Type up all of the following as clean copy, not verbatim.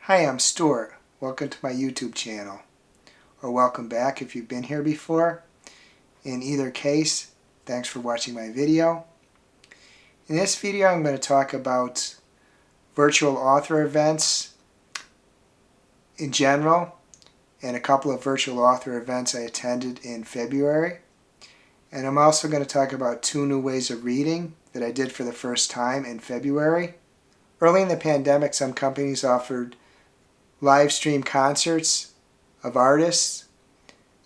Hi, I'm Stuart. Welcome to my YouTube channel. Or welcome back if you've been here before. In either case, thanks for watching my video. In this video I'm going to talk about virtual author events in general and a couple of virtual author events I attended in February. And I'm also going to talk about 2 new ways of reading that I did for the first time in February. Early in the pandemic, some companies offered live stream concerts of artists,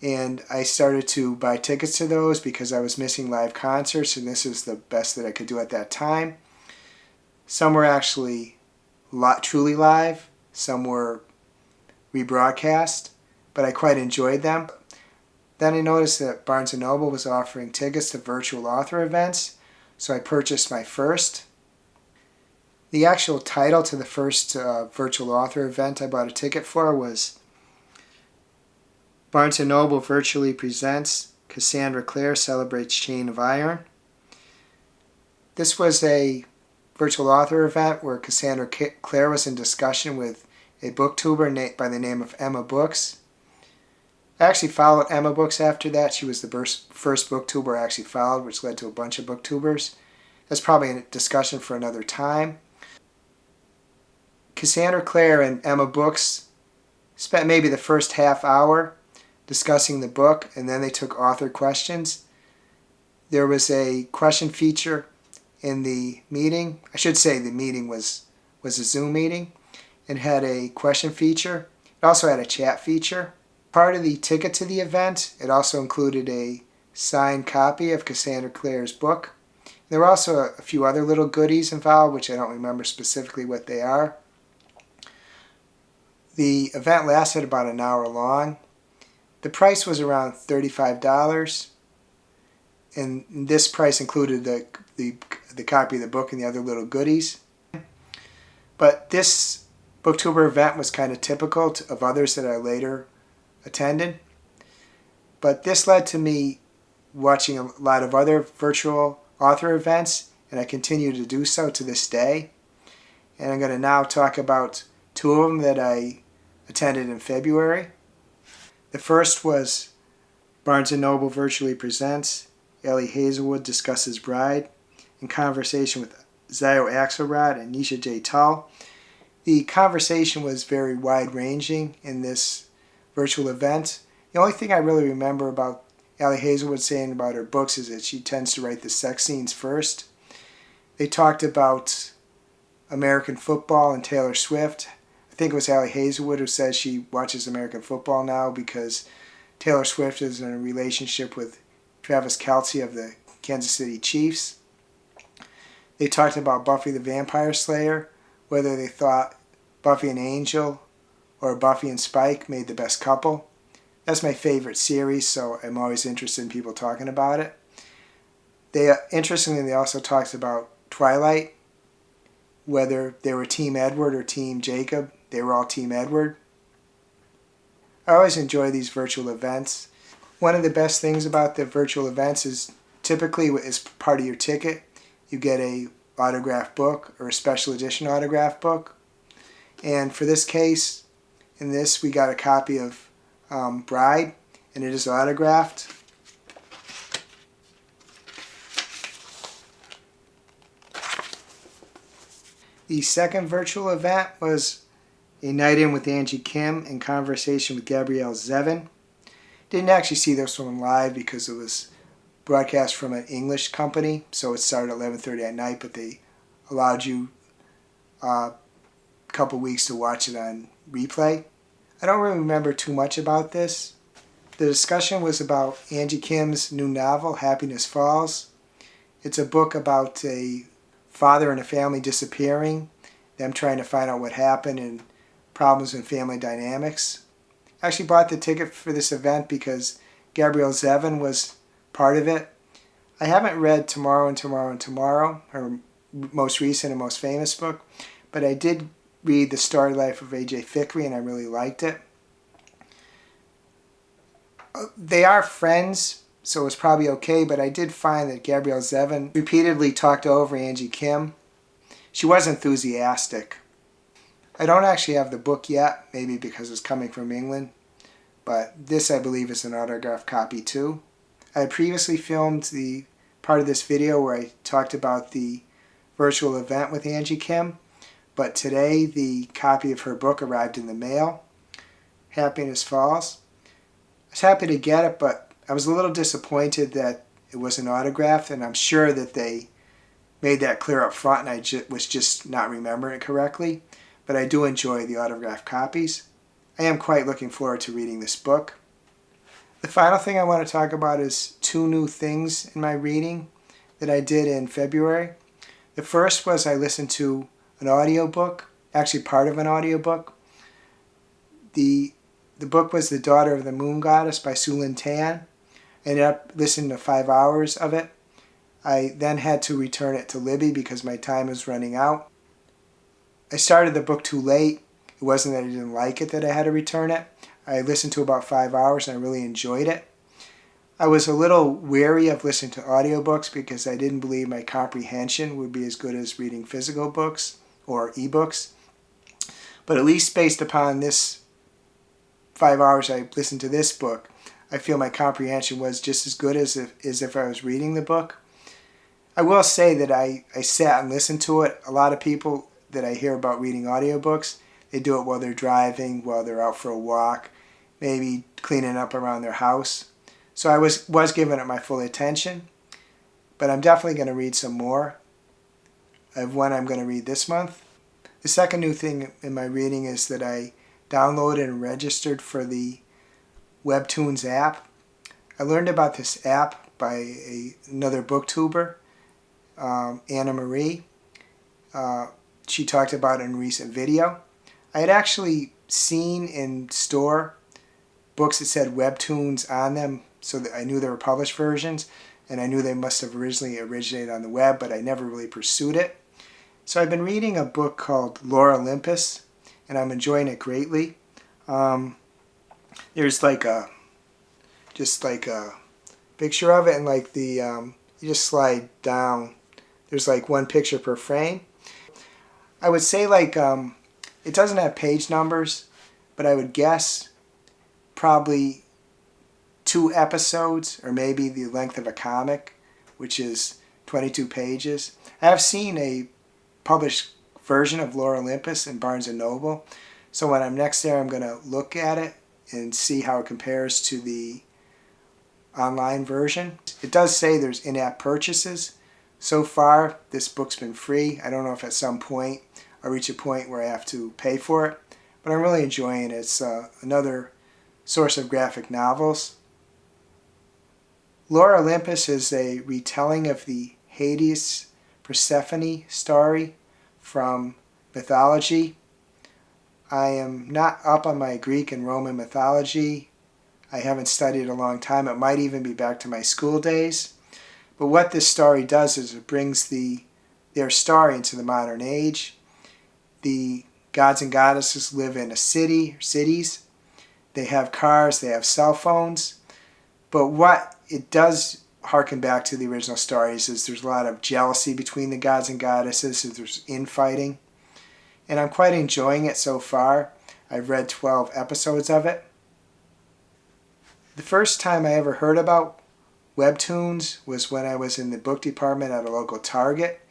and I started to buy tickets to those because I was missing live concerts, and this is the best that I could do at that time. Some were actually truly live, some were rebroadcast, but I quite enjoyed them. Then I noticed that Barnes&Noble was offering tickets to virtual author events, so I purchased my first. The actual title to the first virtual author event I bought a ticket for was Barnes&Noble Virtually Presents Cassandra Clare Celebrates Chain of Iron. This was a virtual author event where Cassandra Clare was in discussion with a booktuber by the name of Emma Books. I actually followed Emma Books after that. She was the first booktuber I actually followed, which led to a bunch of booktubers. That's probably a discussion for another time. Cassandra Clare and Emma Books spent maybe the first half hour discussing the book, and then they took author questions. There was a question feature in the meeting. I should say the meeting was a Zoom meeting and had a question feature. It also had a chat feature. Part of the ticket to the event, it also included a signed copy of Cassandra Clare's book. There were also a few other little goodies involved, which I don't remember specifically what they are. The event lasted about an hour long. The price was around $35, and this price included the copy of the book and the other little goodies. But this booktuber event was kind of typical of others that I later attended. But this led to me watching a lot of other virtual author events, and I continue to do so to this day. And I'm going to now talk about 2 of them that I attended in February. The first was Barnes&Noble Virtually Presents Ali Hazelwood Discusses Bride, in conversation with Axelrod and Nisha J. Tull. The conversation was very wide-ranging in this virtual event. The only thing I really remember about Ali Hazelwood saying about her books is that she tends to write the sex scenes first. They talked about American football and Taylor Swift. I think it was Ali Hazelwood who says she watches American football now because Taylor Swift is in a relationship with Travis Kelce of the Kansas City Chiefs. They talked about Buffy the Vampire Slayer, whether they thought Buffy and Angel or Buffy and Spike made the best couple. That's my favorite series, so I'm always interested in people talking about it. Interestingly, they also talked about Twilight, whether they were Team Edward or Team Jacob. They were all Team Edward. I always enjoy these virtual events. One of the best things about the virtual events is typically as part of your ticket, you get a autographed book or a special edition autographed book. And for this case, in this, we got a copy of Bride, and it is autographed. The second virtual event was a night in with Angie Kim in conversation with Gabrielle Zevin. Didn't actually see this one live because it was broadcast from an English company, so it started at 11:30 at night, but they allowed you a couple weeks to watch it on replay. I don't really remember too much about this. The discussion was about Angie Kim's new novel, Happiness Falls. It's a book about a father and a family disappearing, them trying to find out what happened, and problems in family dynamics. I actually bought the ticket for this event because Gabrielle Zevin was part of it. I haven't read Tomorrow and Tomorrow and Tomorrow, her most recent and most famous book, but I did read The Story Life of A.J. Fikry, and I really liked it. They are friends, so it's probably okay, but I did find that Gabrielle Zevin repeatedly talked over Angie Kim. She was enthusiastic. I don't actually have the book yet, maybe because it's coming from England, but this I believe is an autographed copy too. I had previously filmed the part of this video where I talked about the virtual event with Angie Kim, but today the copy of her book arrived in the mail, Happiness Falls. I was happy to get it, but I was a little disappointed that it wasn't autographed, and I'm sure that they made that clear up front and I was just not remembering it correctly. But I do enjoy the autographed copies. I am quite looking forward to reading this book. The final thing I want to talk about is 2 new things in my reading that I did in February. The first was I listened to an audiobook, actually part of an audiobook. The book was The Daughter of the Moon Goddess by Lynn. I ended up listening to 5 hours of it. I then had to return it to Libby because my time was running out. I started the book too late. It wasn't that I didn't like it that I had to return it. I listened to about 5 hours and I really enjoyed it. I was a little wary of listening to audiobooks because I didn't believe my comprehension would be as good as reading physical books or ebooks. But at least based upon this 5 hours I listened to this book, I feel my comprehension was just as good as if I was reading the book. I will say that I sat and listened to it. A lot of people that I hear about reading audiobooks, they do it while they're driving, while they're out for a walk, maybe cleaning up around their house. So I was giving it my full attention, but I'm definitely going to read some more. I have one I'm going to read this month. The second new thing in my reading is that I downloaded and registered for the Webtoons app. I learned about this app by another booktuber, Anna Marie. She talked about it in a recent video. I had actually seen in store books that said Webtoons on them, so that I knew they were published versions, and I knew they must have originally originated on the web, but I never really pursued it. So I've been reading a book called Olympus, and I'm enjoying it greatly. There's just like a picture of it, and like you just slide down. There's like 1 picture per frame. I would say it doesn't have page numbers, but I would guess probably 2 episodes, or maybe the length of a comic, which is 22 pages. I have seen a published version of Olympus in Barnes&Noble, so when I'm next there I'm going to look at it and see how it compares to the online version. It does say there's in-app purchases. So far this book's been free. I don't know if at some point I'll reach a point where I have to pay for it, but I'm really enjoying it. It's another source of graphic novels. Olympus is a retelling of the Hades Persephone story from mythology. I am not up on my Greek and Roman mythology. I haven't studied a long time. It might even be back to my school days. But what this story does is it brings their story into the modern age. The gods and goddesses live in a city, or cities. They have cars, they have cell phones. But what it does harken back to the original stories is there's a lot of jealousy between the gods and goddesses. There's infighting. And I'm quite enjoying it so far. I've read 12 episodes of it. The first time I ever heard about Webtoons was when I was in the book department at a local Target,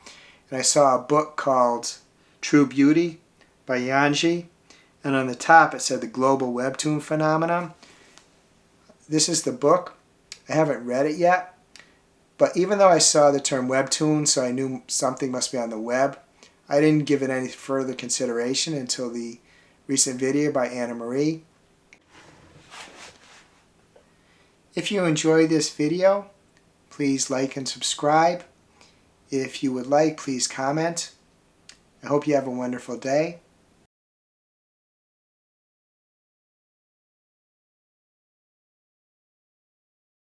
and I saw a book called True Beauty by Yaongyi, and on the top it said The Global Webtoon Phenomenon. This is the book. I haven't read it yet, but even though I saw the term Webtoon, so I knew something must be on the web, I didn't give it any further consideration until the recent video by Anna Marie. If you enjoyed this video, please like and subscribe. If you would like, please comment. I hope you have a wonderful day.